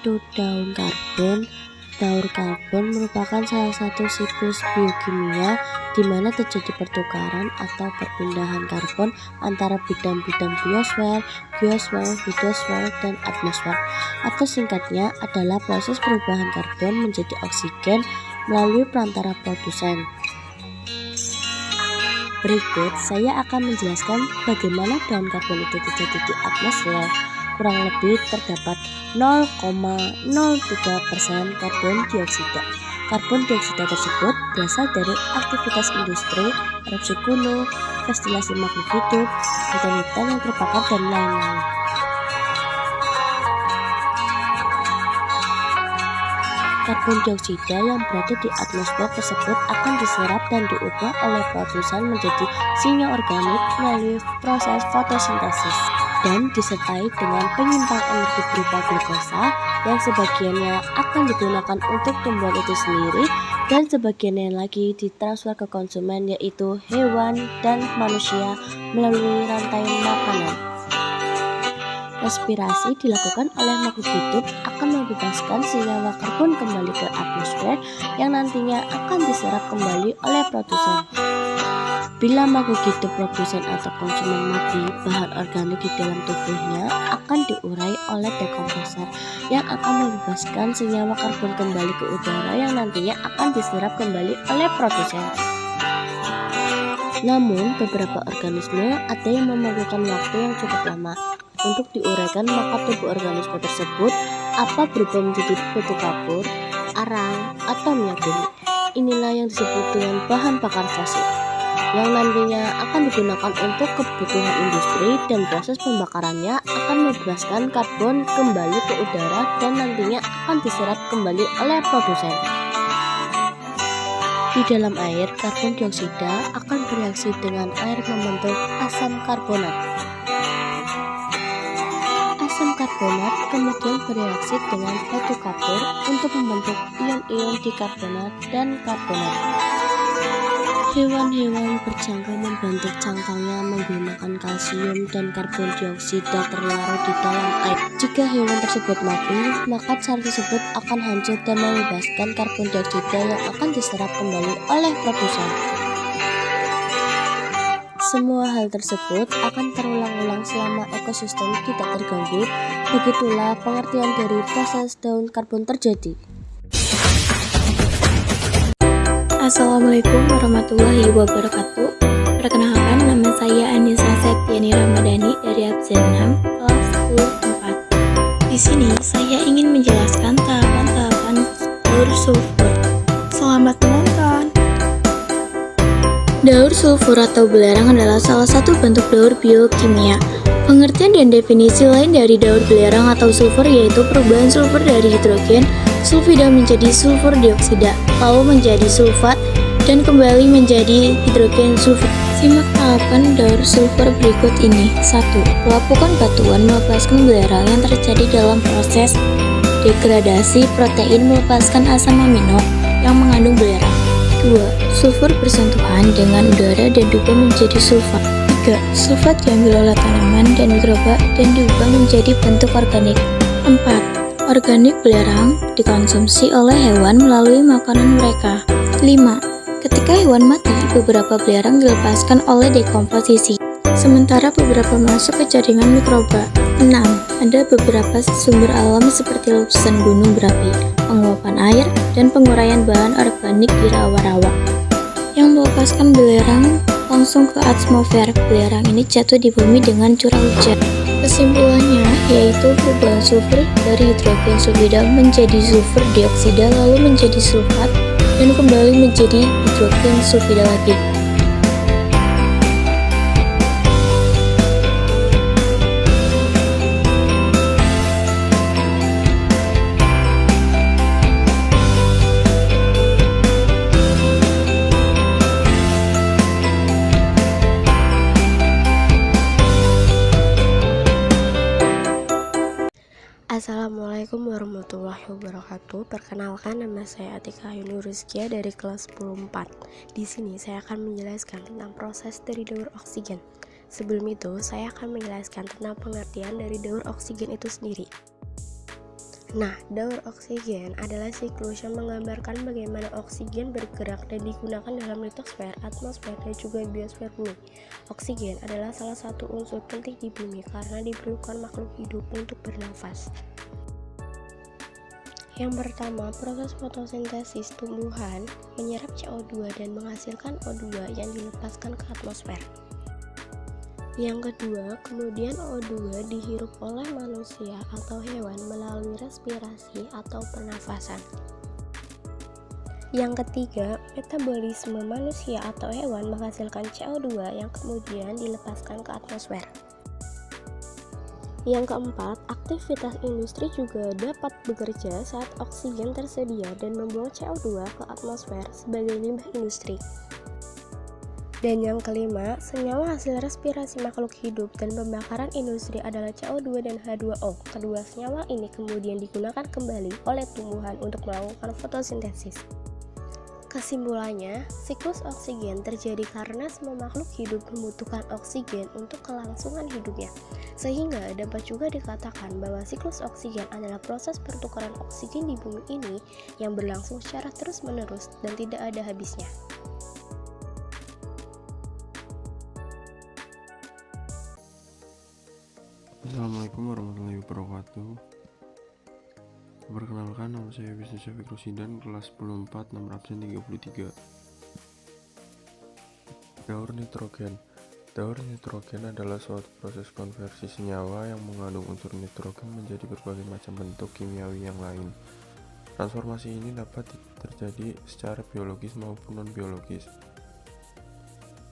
yaitu daun karbon. Daur karbon merupakan salah satu siklus biokimia di mana terjadi pertukaran atau perpindahan karbon antara bidang-bidang biosfer, geosfer, hidrosfer, dan atmosfer. Atau singkatnya adalah proses perubahan karbon menjadi oksigen melalui perantara produsen. Berikut saya akan menjelaskan bagaimana daun karbon itu terjadi di atmosfer. Kurang lebih terdapat 0,03% karbon dioksida. Karbon dioksida tersebut berasal dari aktivitas industri, erupsi gunung, ventilasi makhluk hidup, hutan-hutan yang terbakar, dan lain-lain. Karbon dioksida yang berada di atmosfer tersebut akan diserap dan diubah oleh produsen menjadi senyawa organik melalui proses fotosintesis dan disertai dengan penyimpanan energi berupa glukosa yang sebagiannya akan digunakan untuk tumbuhan itu sendiri dan sebagiannya lagi ditransfer ke konsumen yaitu hewan dan manusia melalui rantai makanan. Respirasi dilakukan oleh makhluk hidup akan membebaskan senyawa karbon kembali ke atmosfer yang nantinya akan diserap kembali oleh produsen. Bila makhluk hidup produsen atau konsumen mati, bahan organik di dalam tubuhnya akan diurai oleh dekomposer yang akan membebaskan senyawa karbon kembali ke udara yang nantinya akan diserap kembali oleh produsen. Namun, beberapa organisme ada yang memerlukan waktu yang cukup lama untuk diuraikan, maka tubuh organisme tersebut apa berubah menjadi batu kapur, arang, atau minyak bumi. Inilah yang disebut dengan bahan bakar fosil, yang nantinya akan digunakan untuk kebutuhan industri dan proses pembakarannya akan membebaskan karbon kembali ke udara dan nantinya akan diserap kembali oleh produsen. Di dalam air, karbon dioksida akan bereaksi dengan air membentuk asam karbonat. Asam karbonat kemudian bereaksi dengan batu kapur untuk membentuk ion-ion dikarbonat dan karbonat. Hewan-hewan berjangkau membentuk cangkangnya menggunakan kalsium dan karbon dioksida terlarut di dalam air. Jika hewan tersebut mati, maka cairan tersebut akan hancur dan membebaskan karbon dioksida yang akan diserap kembali oleh produsen. Semua hal tersebut akan terulang-ulang selama ekosistem tidak terganggu. Begitulah pengertian dari proses daun karbon terjadi. Assalamualaikum warahmatullahi wabarakatuh. Perkenalkan, nama saya Anissa Septiani Ramadhani dari absen 6 kelas 10 4. Di sini saya ingin menjelaskan tahapan-tahapan daur sulfur. Selamat menonton. Daur sulfur atau belerang adalah salah satu bentuk daur biokimia. Pengertian dan definisi lain dari daur belerang atau sulfur yaitu perubahan sulfur dari hidrogen sulfida menjadi sulfur dioksida, lalu menjadi sulfat, dan kembali menjadi hidrogen sulfida. Simak tahapan daur sulfur berikut ini. 1. Pelapukan batuan melepaskan belerang yang terjadi dalam proses degradasi protein melepaskan asam amino yang mengandung belerang. 2. Sulfur bersentuhan dengan udara dan diubah menjadi sulfat. 3. Sulfat diambil oleh tanaman dan mikroba dan diubah menjadi bentuk organik. 4. Organik belerang dikonsumsi oleh hewan melalui makanan mereka. 5. Ketika hewan mati, beberapa belerang dilepaskan oleh dekomposisi, sementara beberapa masuk ke jaringan mikroba. 6. Ada beberapa sumber alam seperti letusan gunung berapi, penguapan air, dan penguraian bahan organik di rawa-rawa yang melepaskan belerang langsung ke atmosfer. Belerang ini jatuh di bumi dengan curah hujan. Kesimpulannya yaitu perubahan sulfur dari hidrogen sulfida menjadi sulfur dioksida lalu menjadi sulfat dan kembali menjadi hidrogen sulfida lagi. Assalamualaikum warahmatullahi wabarakatuh. Perkenalkan, nama saya Atika Ayuni Rizkia dari kelas 10 4. Di sini saya akan menjelaskan tentang proses dari daur oksigen. Sebelum itu, saya akan menjelaskan tentang pengertian dari daur oksigen itu sendiri. Nah, daur oksigen adalah siklus yang menggambarkan bagaimana oksigen bergerak dan digunakan dalam litosfer, atmosfer, dan juga biosfer bumi. Oksigen adalah salah satu unsur penting di bumi karena diperlukan makhluk hidup untuk bernafas. Yang pertama, proses fotosintesis tumbuhan menyerap CO2 dan menghasilkan O2 yang dilepaskan ke atmosfer. Yang kedua, kemudian O2 dihirup oleh manusia atau hewan melalui respirasi atau pernafasan. Yang ketiga, metabolisme manusia atau hewan menghasilkan CO2 yang kemudian dilepaskan ke atmosfer. Yang keempat, aktivitas industri juga dapat bekerja saat oksigen tersedia dan membuang CO2 ke atmosfer sebagai limbah industri. Dan yang kelima, senyawa hasil respirasi makhluk hidup dan pembakaran industri adalah CO2 dan H2O. Kedua senyawa ini kemudian digunakan kembali oleh tumbuhan untuk melakukan fotosintesis. Kesimpulannya, siklus oksigen terjadi karena semua makhluk hidup membutuhkan oksigen untuk kelangsungan hidupnya. Sehingga dapat juga dikatakan bahwa siklus oksigen adalah proses pertukaran oksigen di bumi ini yang berlangsung secara terus-menerus dan tidak ada habisnya. Assalamualaikum warahmatullahi wabarakatuh. Perkenalkan, nama saya Wisnu Syafiq Rusidan, kelas 10 4, nomor absen 33. Daur nitrogen. Daur nitrogen adalah suatu proses konversi senyawa yang mengandung unsur nitrogen menjadi berbagai macam bentuk kimiawi yang lain. Transformasi ini dapat terjadi secara biologis maupun non-biologis.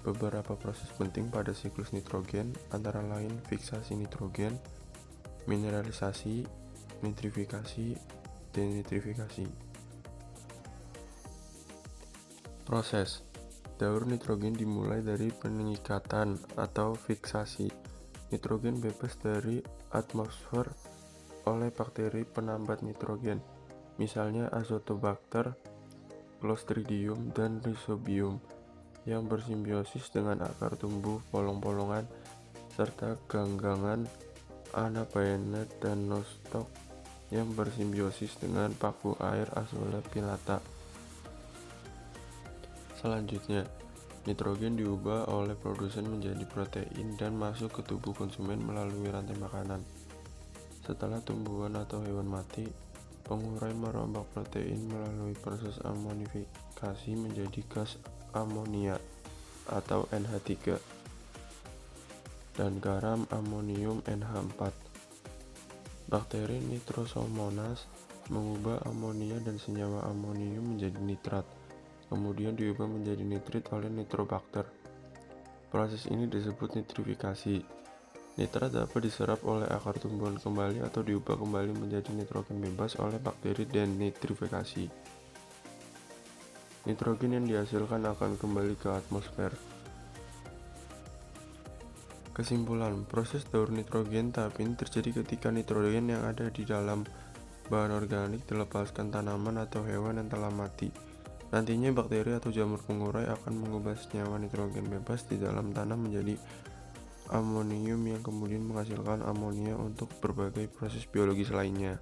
Beberapa proses penting pada siklus nitrogen antara lain fiksasi nitrogen, mineralisasi, nitrifikasi, denitrifikasi. Proses daur nitrogen dimulai dari pengikatan atau fiksasi nitrogen bebas dari atmosfer oleh bakteri penambat nitrogen, misalnya Azotobacter, Clostridium, dan Rhizobium, yang bersimbiosis dengan akar tumbuh polong-polongan serta ganggangan Anabaena dan Nostoc yang bersimbiosis dengan paku air Azolephyllata. Selanjutnya, nitrogen diubah oleh produsen menjadi protein dan masuk ke tubuh konsumen melalui rantai makanan. Setelah tumbuhan atau hewan mati, pengurai merombak protein melalui proses amonifikasi menjadi gas amonia atau NH3 dan garam amonium NH4. Bakteri Nitrosomonas mengubah amonia dan senyawa amonium menjadi nitrat, kemudian diubah menjadi nitrit oleh Nitrobacter. Proses ini disebut nitrifikasi. Nitrat dapat diserap oleh akar tumbuhan kembali atau diubah kembali menjadi nitrogen bebas oleh bakteri dan nitrifikasi. Nitrogen yang dihasilkan akan kembali ke atmosfer. Kesimpulan, proses daur nitrogen tahap ini terjadi ketika nitrogen yang ada di dalam bahan organik dilepaskan tanaman atau hewan yang telah mati. Nantinya bakteri atau jamur pengurai akan mengubah senyawa nitrogen bebas di dalam tanah menjadi amonium yang kemudian menghasilkan amonia untuk berbagai proses biologis lainnya.